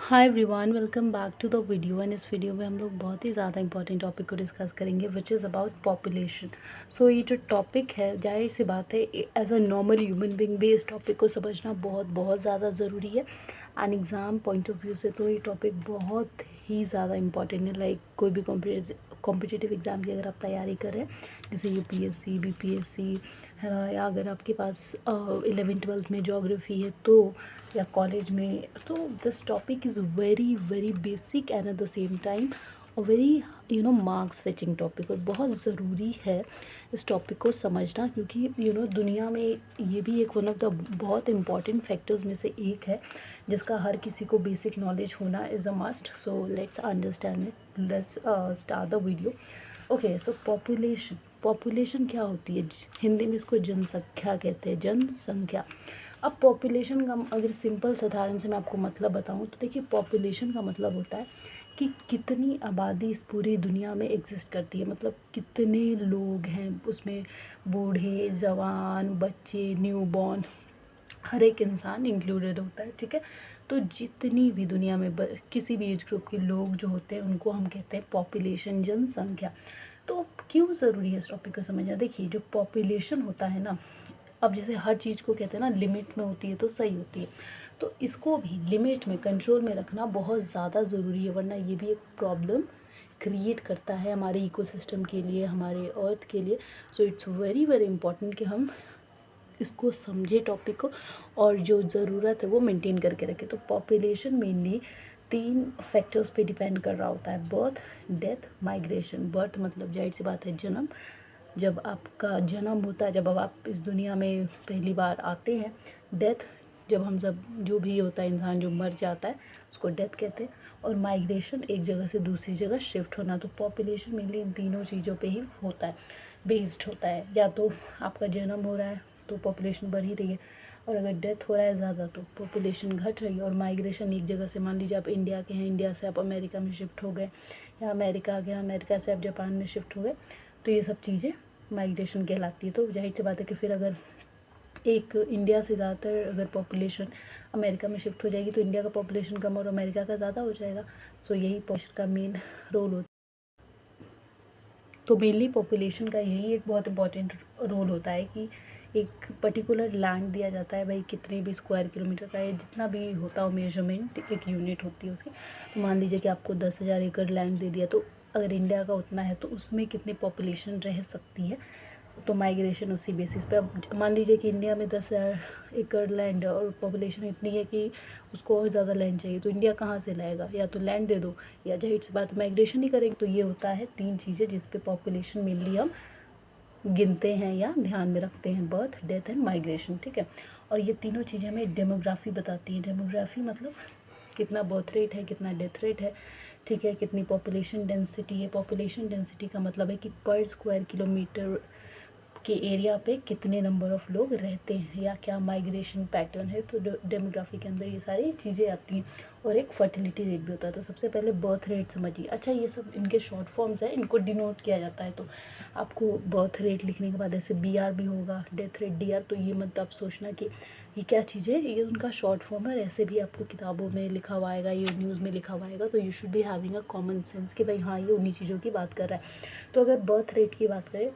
Hi everyone, welcome back to the video. And इस video में हम लोग बहुत ही ज़्यादा इंपॉर्टेंट टॉपिक को डिस्कस करेंगे which is about population. So ये जो टॉपिक है, जाहिर सी बात है, as a normal human being भी इस टॉपिक को समझना बहुत बहुत ज़्यादा ज़रूरी है। And exam point of view से तो ये टॉपिक बहुत ही ज़्यादा इंपॉर्टेंट है। लाइक कोई भी कॉम्पिटिटिव एग्ज़ाम की अगर आप तैयारी कर रहे हैं, जैसे यूपीएससी, बीपीएससी है ना, या अगर आपके पास 11th-12th में ज्योग्राफी है तो, या कॉलेज में, तो this topic is very very basic and at the same time और वेरी मार्क्स फेचिंग टॉपिक, और बहुत ज़रूरी है इस टॉपिक को समझना, क्योंकि दुनिया में ये भी एक वन ऑफ द बहुत इंपॉर्टेंट फैक्टर्स में से एक है जिसका हर किसी को बेसिक नॉलेज होना is a must. So let's understand it, let's start the video. Okay, so population क्या होती है? हिंदी में इसको जनसंख्या कहते हैं, जनसंख्या। अब पॉपुलेशन का अगर सिंपल साधारण से मैं आपको मतलब बताऊं तो देखिए, पॉपुलेशन का मतलब होता है कि कितनी आबादी इस पूरी दुनिया में एग्जिस्ट करती है, मतलब कितने लोग हैं उसमें, बूढ़े, जवान, बच्चे, न्यूबॉर्न, हर एक इंसान इंक्लूडेड होता है। ठीक है, तो जितनी भी दुनिया में किसी भी एज ग्रुप के लोग जो होते हैं उनको हम कहते हैं पॉपुलेशन, जनसंख्या। तो क्यों ज़रूरी है इस टॉपिक को समझना? देखिए, जो पॉपुलेशन होता है ना, अब जैसे हर चीज़ को कहते हैं ना, लिमिट में होती है तो सही होती है, तो इसको भी लिमिट में, कंट्रोल में रखना बहुत ज़्यादा ज़रूरी है, वरना ये भी एक प्रॉब्लम क्रिएट करता है हमारे इकोसिस्टम के लिए, हमारे अर्थ के लिए। सो इट्स वेरी वेरी इंपॉर्टेंट कि हम इसको समझे टॉपिक को, और जो ज़रूरत है वो मेंटेन करके रखें। तो पॉपुलेशन मेनली 3 फैक्टर्स पे डिपेंड कर रहा होता है: बर्थ, डेथ, माइग्रेशन। बर्थ मतलब जाहिर सी बात है जन्म, जब आपका जन्म होता है, जब अब आप इस दुनिया में पहली बार आते हैं। डेथ, जब हम सब, जो भी होता है इंसान जो मर जाता है उसको डेथ कहते हैं। और माइग्रेशन, एक जगह से दूसरी जगह शिफ्ट होना। तो पॉपुलेशन मेनली इन तीनों चीज़ों पे ही होता है, बेस्ड होता है। या तो आपका जन्म हो रहा है तो पॉपुलेशन बढ़ ही रही है, और अगर डेथ हो रहा है ज़्यादा तो पॉपुलेशन घट रही है। और माइग्रेशन, एक जगह से, मान लीजिए आप इंडिया के हैं, इंडिया से आप अमेरिका में शिफ्ट हो गए, या अमेरिका आ गया, अमेरिका से आप जापान में शिफ्ट हो गए, तो ये सब चीज़ें माइग्रेशन कहलाती है। तो जाहिर सी बात है कि फिर अगर एक इंडिया से ज़्यादातर अगर पॉपुलेशन अमेरिका में शिफ्ट हो जाएगी तो इंडिया का पॉपुलेशन कम और अमेरिका का ज़्यादा हो जाएगा। सो यही पॉपुलेशन का मेन रोल होता है। तो मेनली पॉपुलेशन का यही एक बहुत इंपॉर्टेंट रोल होता है कि एक पर्टिकुलर लैंड दिया जाता है, भाई कितने भी स्क्वायर किलोमीटर का है, जितना भी होता हो मेजरमेंट, एक यूनिट होती है उसकी। तो मान लीजिए कि आपको 10,000 एकड़ लैंड दे दिया, तो अगर इंडिया का उतना है तो उसमें कितनी पॉपुलेशन रह सकती है, तो माइग्रेशन उसी बेसिस पे। अब मान लीजिए कि इंडिया में 10,000 एकड़ लैंड है और पॉपुलेशन इतनी है कि उसको और ज़्यादा लैंड चाहिए, तो इंडिया कहाँ से लाएगा? या तो लैंड दे दो, या जाहिर सी बात माइग्रेशन ही करेंगे। तो ये होता है 3 चीज़ें जिस पे पॉपुलेशन मेनली हम गिनते हैं या ध्यान में रखते हैं: बर्थ, डेथ एंड माइग्रेशन। ठीक है, और ये तीनों चीज़ें हमें डेमोग्राफी बताती हैं। डेमोग्राफी मतलब कितना बर्थ रेट है, कितना डेथ रेट है, ठीक है, कितनी पॉपुलेशन डेंसिटी है। पॉपुलेशन डेंसिटी का मतलब है कि पर स्क्वायर किलोमीटर के एरिया पे कितने नंबर ऑफ़ लोग रहते हैं, या क्या माइग्रेशन पैटर्न है। तो डेमोग्राफी के अंदर ये सारी चीज़ें आती हैं। और एक फर्टिलिटी रेट भी होता है। तो सबसे पहले बर्थ रेट समझिए। अच्छा, ये सब इनके शॉर्ट फॉर्म्स हैं, इनको डिनोट किया जाता है। तो आपको बर्थ रेट लिखने के बाद ऐसे BR भी होगा, डेथ रेट DR। तो ये मत आप सोचना कि ये क्या चीज़ है, ये उनका शॉर्ट फॉर्म है। ऐसे भी आपको किताबों में लिखा हुआ आएगा, ये न्यूज़ में लिखा हुआ आएगा, तो you should be having a common sense कि भाई हाँ, ये उन्हीं चीज़ों की बात कर रहा है। तो अगर बर्थ रेट की बात करें,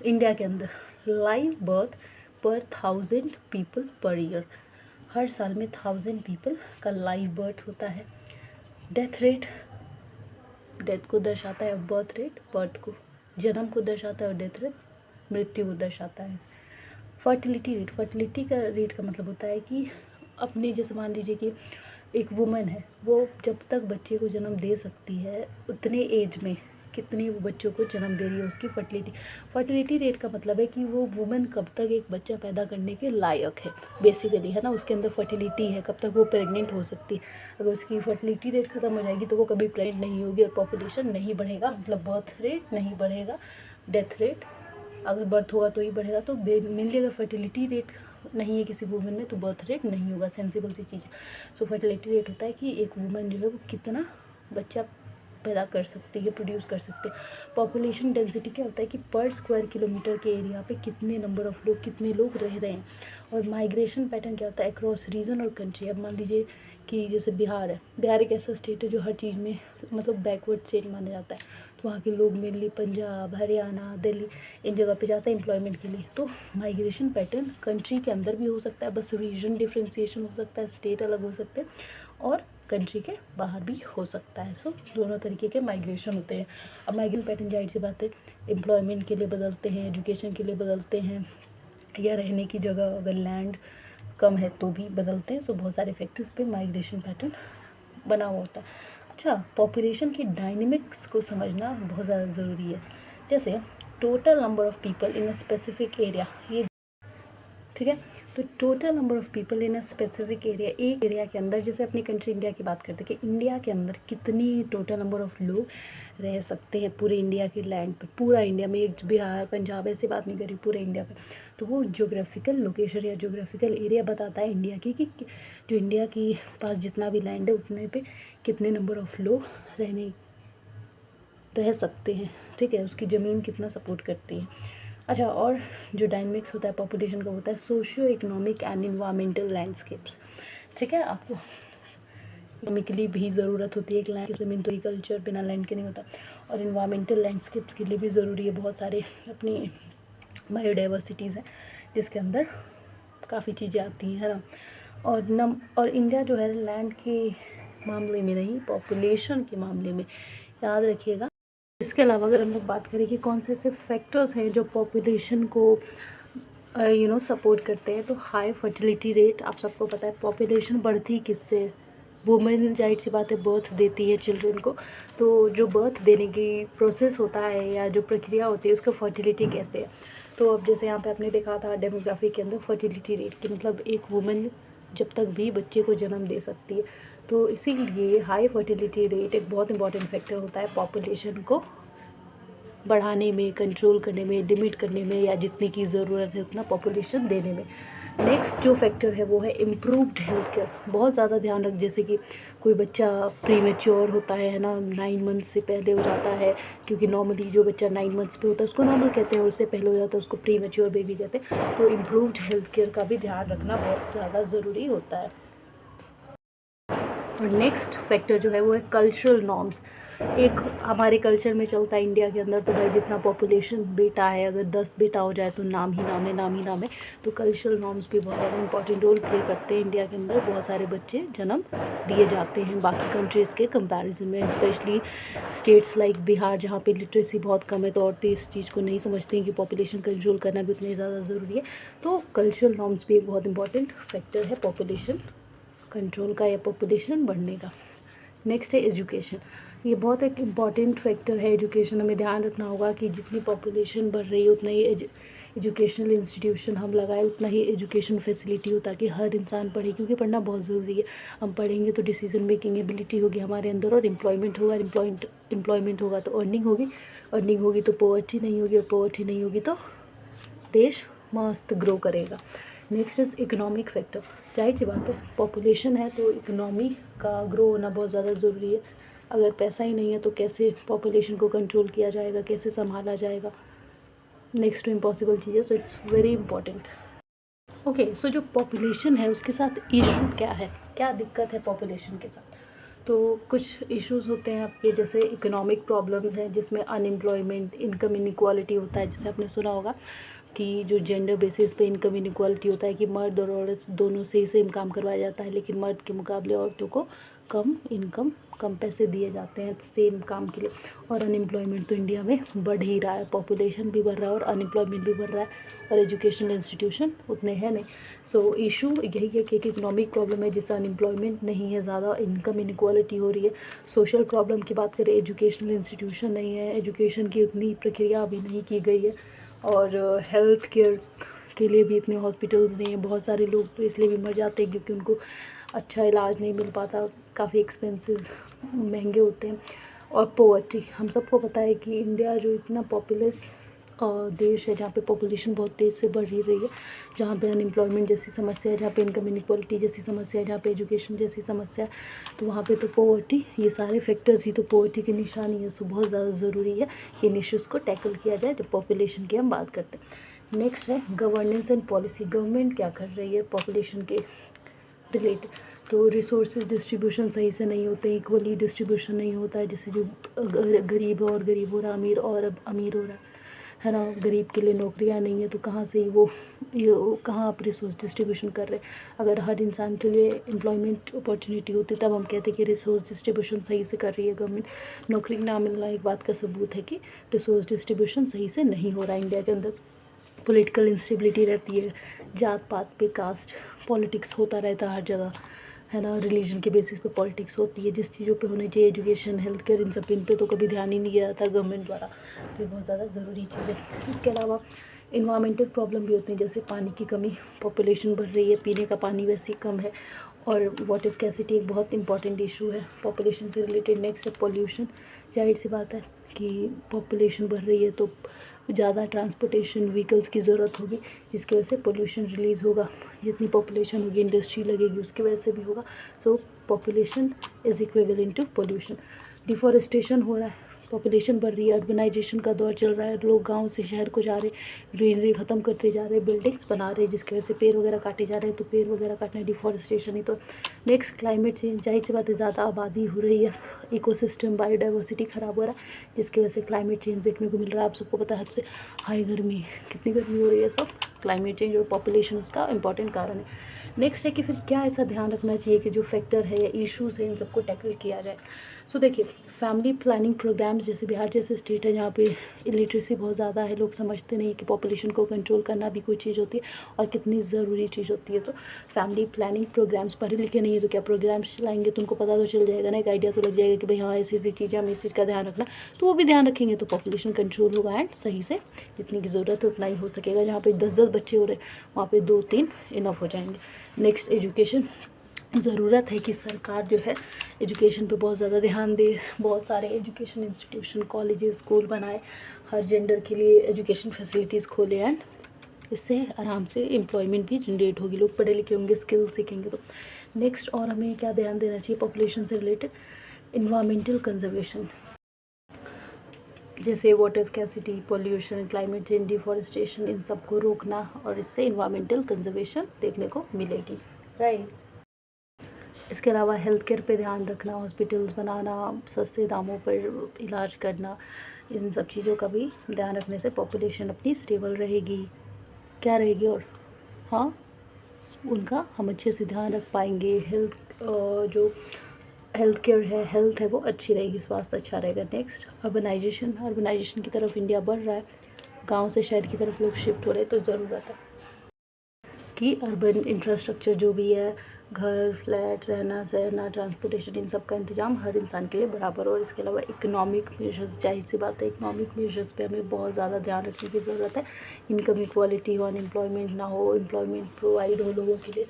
इंडिया के अंदर लाइव बर्थ पर 1000 पीपल पर ईयर, हर साल में 1000 पीपल का लाइव बर्थ होता है। डेथ रेट, डेथ को दर्शाता है, बर्थ रेट बर्थ को, जन्म को दर्शाता है, और डेथ रेट मृत्यु को दर्शाता है। फर्टिलिटी रेट, फर्टिलिटी का रेट का मतलब होता है कि अपने, जैसे मान लीजिए कि एक वुमन है, वो जब तक बच्चे को जन्म दे सकती है उतने एज में कितने वो बच्चों को जन्म दे रही है, उसकी फर्टिलिटी। फर्टिलिटी रेट का मतलब है कि वो वुमन कब तक एक बच्चा पैदा करने के लायक है, बेसिकली, है ना, उसके अंदर फर्टिलिटी है, कब तक वो प्रेग्नेंट हो सकती है। अगर उसकी फर्टिलिटी रेट ख़त्म हो जाएगी तो वो कभी प्रेग्नेंट नहीं होगी, और पॉपुलेशन नहीं बढ़ेगा, मतलब बर्थ रेट नहीं बढ़ेगा। डेथ रेट, अगर बर्थ होगा तो ही बढ़ेगा। तो मेनली अगर फर्टिलिटी रेट नहीं है किसी वुमन में तो बर्थ रेट नहीं होगा, सेंसिबल सी चीज़ है। सो फर्टिलिटी रेट होता है कि एक वुमन जो है वो कितना बच्चा पैदा कर सकती है, प्रोड्यूस कर सकती है। पॉपुलेशन डेंसिटी क्या होता है कि पर स्क्वायर किलोमीटर के एरिया पे कितने नंबर ऑफ़ लोग, कितने लोग रह रहे हैं। और माइग्रेशन पैटर्न क्या होता है, अक्रॉस रीजन और कंट्री। अब मान लीजिए कि जैसे बिहार है, बिहार एक ऐसा स्टेट है जो हर चीज़ में मतलब बैकवर्ड स्टेट माना जाता है। तो वहाँ के लोग मेनली पंजाब, हरियाणा, दिल्ली इन जगह पे जाते हैं एम्प्लॉयमेंट के लिए। तो माइग्रेशन पैटर्न कंट्री के अंदर भी हो सकता है, बस रीजन डिफ्रेंसिएशन हो सकता है, स्टेट अलग हो सकते हैं, और कंट्री के बाहर भी हो सकता है। सो दोनों तरीके के माइग्रेशन होते हैं। अब माइग्रेशन पैटर्न जाहिर सी बात है एम्प्लॉयमेंट के लिए बदलते हैं, एजुकेशन के लिए बदलते हैं, या रहने की जगह अगर लैंड कम है तो भी बदलते हैं। सो बहुत सारे फैक्टर्स पे माइग्रेशन पैटर्न बना हुआ होता है। अच्छा, पॉपुलेशन की डायनेमिक्स को समझना बहुत ज़्यादा ज़रूरी है। जैसे total number of people in a specific area, ये ठीक है। तो total number of people in a specific area, एक एरिया के अंदर, जैसे अपनी कंट्री इंडिया की बात करते हैं कि इंडिया के अंदर कितनी टोटल नंबर ऑफ़ लोग रह सकते हैं पूरे इंडिया के लैंड पे, पूरा इंडिया में, एक बिहार पंजाब ऐसे बात नहीं करी, पूरे इंडिया पे। तो वो ज्योग्राफिकल लोकेशन या ज्योग्राफिकल एरिया बताता है इंडिया की, कि जो इंडिया की पास जितना भी लैंड है उतने पे कितने नंबर ऑफ़ लोग रह सकते हैं, ठीक है, उसकी ज़मीन कितना सपोर्ट करती है। अच्छा, और जो डायनेमिक्स होता है पॉपुलेशन का होता है socio economic and environmental landscapes, ठीक है। आपको इकोनॉमिकली भी ज़रूरत होती है एक लैंड, ज़मीन तो एग्रीकल्चर बिना लैंड के नहीं होता, और इन्वायरमेंटल लैंडस्केप्स के लिए भी ज़रूरी है। बहुत सारे अपनी बायोडाइवर्सिटीज़ हैं जिसके अंदर काफ़ी चीज़ें आती हैं, है ना। और इंडिया जो है लैंड के मामले में नहीं, पॉपुलेशन के मामले में, याद रखिएगा। इसके अलावा अगर हम लोग बात करें कि कौन से ऐसे फैक्टर्स हैं जो पॉपुलेशन को सपोर्ट करते हैं, तो हाई फर्टिलिटी रेट, आप सबको पता है पॉपुलेशन बढ़ती किससे, वुमेन जाहिर सी बात है बर्थ देती है चिल्ड्रन को, तो जो बर्थ देने की प्रोसेस होता है या जो प्रक्रिया होती है उसको फर्टिलिटी कहते हैं। तो अब जैसे यहाँ पे आपने देखा था डेमोग्राफी के अंदर फर्टिलिटी रेट की मतलब एक वुमेन जब तक भी बच्चे को जन्म दे सकती है, तो इसीलिए हाई फर्टिलिटी रेट एक बहुत इंपॉर्टेंट फैक्टर होता है पॉपुलेशन को बढ़ाने में, कंट्रोल करने में, लिमिट करने में, या जितने की ज़रूरत है उतना पॉपुलेशन देने में। नेक्स्ट जो फैक्टर है वो है इम्प्रूव्ड हेल्थ केयर। बहुत ज़्यादा ध्यान रख, जैसे कि कोई बच्चा प्रीमेच्योर होता है ना, 9 मंथ्स से पहले हो जाता है, क्योंकि नॉर्मली जो बच्चा 9 मंथ्स पे होता है उसको नॉर्मल कहते हैं, और उससे पहले हो जाता है उसको प्रीमेच्योर बेबी कहते हैं। तो इम्प्रूव्ड हेल्थ केयर का भी ध्यान रखना बहुत ज़्यादा ज़रूरी होता है। और नेक्स्ट फैक्टर जो है वो है कल्चरल नॉर्म्स। एक हमारे कल्चर में चलता है इंडिया के अंदर, तो भाई जितना पॉपुलेशन बेटा है, अगर 10 बेटा हो जाए तो नाम ही नाम है, नाम ही नाम है। तो कल्चरल नॉर्म्स भी बहुत ज़्यादा इंपॉर्टेंट रोल प्ले करते हैं। इंडिया के अंदर बहुत सारे बच्चे जन्म दिए जाते हैं बाकी कंट्रीज़ के कंपैरिजन में, स्पेशली स्टेट्स लाइक बिहार जहाँ पे लिटरेसी बहुत कम है, तो औरतें इस चीज़ को नहीं समझती हैं कि पॉपुलेशन कंट्रोल करना भी उतना ही ज़्यादा ज़रूरी है। तो कल्चरल नॉर्म्स भी एक बहुत इंपॉर्टेंट फैक्टर है पॉपुलेशन कंट्रोल का या पॉपुलेशन बढ़ने का। नेक्स्ट है एजुकेशन। ये बहुत एक इम्पॉर्टेंट फैक्टर है एजुकेशन। हमें ध्यान रखना होगा कि जितनी पॉपुलेशन बढ़ रही है उतना ही एजुकेशनल इंस्टीट्यूशन हम लगाए, उतना ही एजुकेशन फैसिलिटी हो, ताकि हर इंसान पढ़े, क्योंकि पढ़ना बहुत ज़रूरी है। हम पढ़ेंगे तो डिसीजन मेकिंग एबिलिटी होगी हमारे अंदर, और एम्प्लॉयमेंट होगा, एम्प्लॉयमेंट होगा तो अर्निंग होगी, अर्निंग होगी तो पॉवर्टी नहीं होगी, और पॉवर्टी नहीं होगी तो देश मस्त ग्रो करेगा। Next is economic factor. जाहिर सी बात है पॉपुलेशन है तो इकोनॉमी का ग्रो होना बहुत ज़्यादा ज़रूरी है। अगर पैसा ही नहीं है तो कैसे पॉपुलेशन को कंट्रोल किया जाएगा, कैसे संभाला जाएगा, नेक्स्ट टू इम्पॉसिबल चीज़ें। So it's very important. Okay, so जो पॉपुलेशन है उसके साथ इशू क्या है, क्या दिक्कत है पॉपुलेशन के साथ। तो कुछ इश्यूज़ होते हैं आपके, जैसे इकोनॉमिक प्रॉब्लम्स हैं जिसमें अनएम्प्लॉयमेंट, इनकम इनइक्वालिटी होता है। जैसे आपने सुना होगा कि जो जेंडर बेसिस पे इनकम इनइक्वालिटी होता है कि मर्द और औरत दोनों से सेम काम करवाया जाता है, लेकिन मर्द के मुकाबले औरतों को कम इनकम, कम पैसे दिए जाते हैं सेम काम के लिए। और अनएम्प्लॉयमेंट तो इंडिया में बढ़ ही रहा है, पॉपुलेशन भी बढ़ रहा है और अनएम्प्लॉयमेंट भी बढ़ रहा है, और एजुकेशनल इंस्टीट्यूशन उतने हैं नहीं। सो इशू यही है कि एक इकोनॉमिक प्रॉब्लम है जिससे अनएम्प्लॉयमेंट नहीं है ज़्यादा, इनकम इनइक्वालिटी हो रही है। सोशल प्रॉब्लम की बात करें, एजुकेशनल इंस्टीट्यूशन नहीं है, एजुकेशन की उतनी प्रक्रिया अभी नहीं की गई है, और हेल्थ केयर के लिए भी इतने हॉस्पिटल्स नहीं हैं। बहुत सारे लोग तो इसलिए भी मर जाते हैं क्योंकि उनको अच्छा इलाज नहीं मिल पाता, काफ़ी एक्सपेंसेस महंगे होते हैं। और पोवर्टी, हम सबको पता है कि इंडिया जो इतना पॉपुलस देश है, जहाँ पे पॉपुलेशन बहुत तेज़ से बढ़ ही रही है, जहाँ पे अनएम्प्लॉयमेंट जैसी समस्या है, जहाँ पे इनकम इनइक्वालिटी जैसी समस्या है, जहाँ पे एजुकेशन जैसी समस्या है, तो वहाँ पे तो पोवर्टी, ये सारे फैक्टर्स ही तो पोवर्टी की निशानी है। सो बहुत ज़्यादा ज़रूरी है कि इन इश्यूज़ को टैकल किया जाए जब पॉपुलेशन की हम बात करते हैं। नेक्स्ट है गवर्नेंस एंड पॉलिसी। गवर्नमेंट क्या कर रही है पॉपुलेशन के रिलेटेड। तो रिसोर्सेज डिस्ट्रीब्यूशन सही से नहीं होते, इक्वली डिस्ट्रीब्यूशन नहीं होता है, जैसे जो गरीब और गरीब हो रहा, अमीर और अब अमीर हो रहा है ना। गरीब के लिए नौकरियां नहीं है तो कहाँ से ही वो कहाँ आप रिसोर्स डिस्ट्रीब्यूशन कर रहे हैं। अगर हर इंसान के लिए एम्प्लॉयमेंट अपॉर्चुनिटी होती तब हम कहते कि रिसोर्स डिस्ट्रीब्यूशन सही से कर रही है गवर्नमेंट। नौकरी ना मिलना एक बात का सबूत है कि रिसोर्स डिस्ट्रीब्यूशन सही से नहीं हो रहा है इंडिया के अंदर। पॉलिटिकल इंस्टेबिलिटी रहती है, जात पात पे कास्ट पॉलिटिक्स होता रहता है हर जगह, है ना। रिलीजन के बेसिस पे पॉलिटिक्स होती है, जिस चीज़ों पे होनी चाहिए एजुकेशन हेल्थ केयर इन सब इन पे तो कभी ध्यान ही नहीं दिया जाता गवर्नमेंट द्वारा। तो ये बहुत ज़्यादा ज़रूरी चीज़ है। इसके अलावा इन्वायरमेंटल प्रॉब्लम भी होती हैं, जैसे पानी की कमी, पॉपुलेशन बढ़ रही है, पीने का पानी वैसे ही कम है, और वाटर स्कैसिटी एक बहुत इंपॉर्टेंट इशू है पॉपुलेशन से रिलेटेड। नेक्स्ट है पॉल्यूशन। जाहिर सी बात है कि पॉपुलेशन बढ़ रही है तो ज़्यादा ट्रांसपोर्टेशन व्हीकल्स की ज़रूरत होगी, जिसकी वजह से पोल्यूशन रिलीज़ होगा। जितनी पॉपुलेशन होगी इंडस्ट्री लगेगी उसकी वजह से भी होगा। So population is equivalent to pollution. Deforestation हो रहा है, पॉपुलेशन बढ़ रही है, अर्बनाइजेशन का दौर चल रहा है, लोग गांव से शहर को जा रहे, ग्रीनरी ख़त्म करते जा रहे, बिल्डिंग्स बना रहे, जिसकी वजह से पेड़ वगैरह काटे जा रहे हैं। तो पेड़ वगैरह काटना डिफॉरेस्टेशन ही तो। Next climate change. जाहिर सी बात है ज़्यादा आबादी हो रही है, इकोसिस्टम बायोडाइवर्सिटी ख़राब हो रहा है, जिसकी वजह से क्लाइमेट चेंज देखने को मिल रहा है। आप सबको पता है हद से हाई गर्मी, कितनी गर्मी हो रही है, सब क्लाइमेट चेंज और पॉपुलेशन उसका इंपॉर्टेंट कारण है। नेक्स्ट है कि फिर क्या ऐसा ध्यान रखना चाहिए कि जो फैक्टर है या इश्यूज़ हैं इन सबको टैकल किया जाए। सो देखिए, फैमिली प्लानिंग प्रोग्राम्स, जैसे बिहार जैसे स्टेट है जहाँ पे इलिटरेसी बहुत ज़्यादा है, लोग समझते नहीं कि पॉपुलेशन को कंट्रोल करना भी कोई चीज़ होती है और कितनी ज़रूरी चीज़ होती है। तो फैमिली प्लानिंग प्रोग्राम्स, पढ़े लिखे नहीं है तो क्या प्रोग्राम्स चलाएंगे तो उनको पता तो चल जाएगा ना, एक आइडिया तो लग जाएगा कि भाई हाँ ऐसी ऐसी चीज़ें, हम इस चीज़ का ध्यान रखना, तो वो भी ध्यान रखेंगे तो पॉपुलेशन कंट्रोल होगा एंड सही से जितनी की ज़रूरत है उतना ही हो सकेगा। जहाँ पे 10-10 बच्चे हो रहे वहाँ पे 2-3 इनफ हो जाएंगे। Next education. ज़रूरत है कि सरकार जो है एजुकेशन पे बहुत ज़्यादा ध्यान दे, बहुत सारे एजुकेशन इंस्टीट्यूशन कॉलेजेस स्कूल बनाए, हर जेंडर के लिए एजुकेशन फैसिलिटीज़ खोले एंड इससे आराम से एम्प्लॉयमेंट भी जनरेट होगी, लोग पढ़े लिखे होंगे, स्किल सीखेंगे तो। नेक्स्ट और हमें क्या ध्यान देना चाहिए पॉपुलेशन से रिलेटेड, इन्वायरमेंटल कंजर्वेशन, जैसे water scarcity, pollution, climate change, deforestation, इन सबको रोकना और इससे इन्वायरमेंटल कंजर्वेशन देखने को मिलेगी, राइट। इसके अलावा हेल्थ केयर पे ध्यान रखना, हॉस्पिटल्स बनाना, सस्ते दामों पर इलाज करना, इन सब चीज़ों का भी ध्यान रखने से पॉपुलेशन अपनी स्टेबल रहेगी, क्या रहेगी, और हाँ उनका हम अच्छे से ध्यान रख पाएंगे। जो हेल्थ केयर है, हेल्थ है वो अच्छी रहेगी, स्वास्थ्य अच्छा रहेगा। Next urbanisation. अर्बनाइजेशन की तरफ इंडिया बढ़ रहा है, गांव से शहर की तरफ लोग शिफ्ट हो रहे हैं, तो ज़रूरत है कि अर्बन इंफ्रास्ट्रक्चर जो भी है, घर, फ्लैट, रहना सहना, ट्रांसपोर्टेशन, इन सब का इंतजाम हर इंसान के लिए बराबर हो। और इसके अलावा इकोनॉमिक मेजर्स, जाहिर सी बात है इकोनॉमिक मेजर्स पे हमें बहुत ज़्यादा ध्यान रखने की ज़रूरत है। इनकम इक्वालिटी हो, अनएम्प्लॉयमेंट ना हो, एम्प्लॉयमेंट प्रोवाइड हो लोगों के लिए।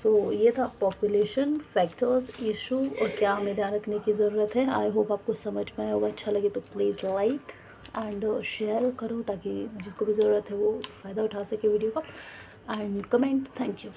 सो ये था पॉपुलेशन फैक्टर्स, इशू और क्या हमें ध्यान रखने की ज़रूरत है। आई होप आपको समझ में आया होगा। अच्छा लगे तो प्लीज़ लाइक एंड शेयर करो ताकि जिसको भी ज़रूरत है वो फ़ायदा उठा सके वीडियो का, एंड कमेंट। Thank you.